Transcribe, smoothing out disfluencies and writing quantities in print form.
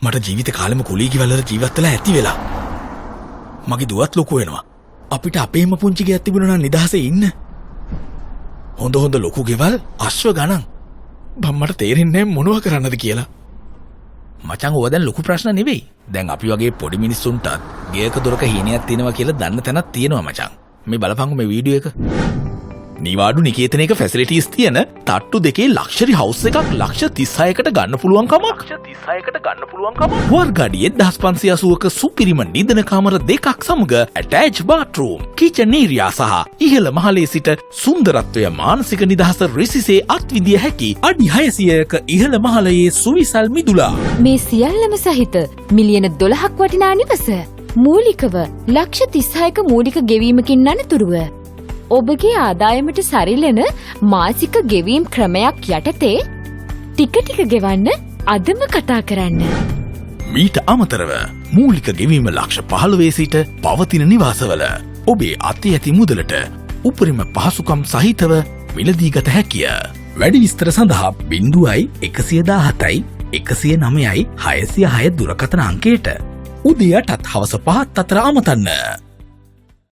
මට ජීවිත කාලෙම කුලීගේ වලට ජීවත් වෙලා ඇති වෙලා. මගේ දුවත් ලොකු වෙනවා. අපිට අපේම පුංචි ගෙයක් තිබුණා නම් නිදහසේ ඉන්න. හොඳ ලොකු ගෙවල් අශ්ව ගණන්. මට තේරෙන්නේ නැහැ මොනව කරන්නද කියලා. මචං ඕවා දැන් ලොකු ප්‍රශ්න නෙවෙයි. දැන් අපි වගේ පොඩි මිනිස්සුන්ටත් ගෙයක දොරක හීනයක් තියෙනවා කියලා දන්න තැනක් තියෙනවා මචං. මේ බලපංගු මේ වීඩියෝ එක. නිවාඩු නිකේතනයක ෆැසිලිටිස් තියෙන තට්ටු දෙකේ ලක්ෂරි හවුස් එකක් $36,000කට ගන්න පුළුවන් කමක්. වර්ගඩියේ 1580ක සුපිරිම නිදන කාමර දෙකක් සමග ඇටැච් බාත්රූම්, කිචන් ඒරියා සහ ඉහළ මහලේ සිට සුන්දරත්වය මානසික නිදහස රිසිසේ අත්විදිය හැකි අඩි 600ක ඉහළ මහලයේ සුවිසල් මිදුලා. මේ සියල්ලම සහිත මිලියන 12ක් වටිනා නිවස මූලිකව $36,000ක මූලික ගෙවීමකින් අනතුරුව ඔබගේ ආදායමට සරිලන මාසික ගෙවීම් ක්‍රමයක් යටතේ ටික ගෙවන්න අදම කතා කරන්න. මීට අමතරව මූලික ගෙවීම $15,000 සිට පවතින නිවාසවල ඔබේ අතේ ඇති මුදලට උපරිම පහසුකම් සහිතව මිලදී ගත හැකිය. වැඩි විස්තර සඳහා 0117 109 606 දුරකථන අංකයට උදයටත් හවස 5 අතර අමතන්න.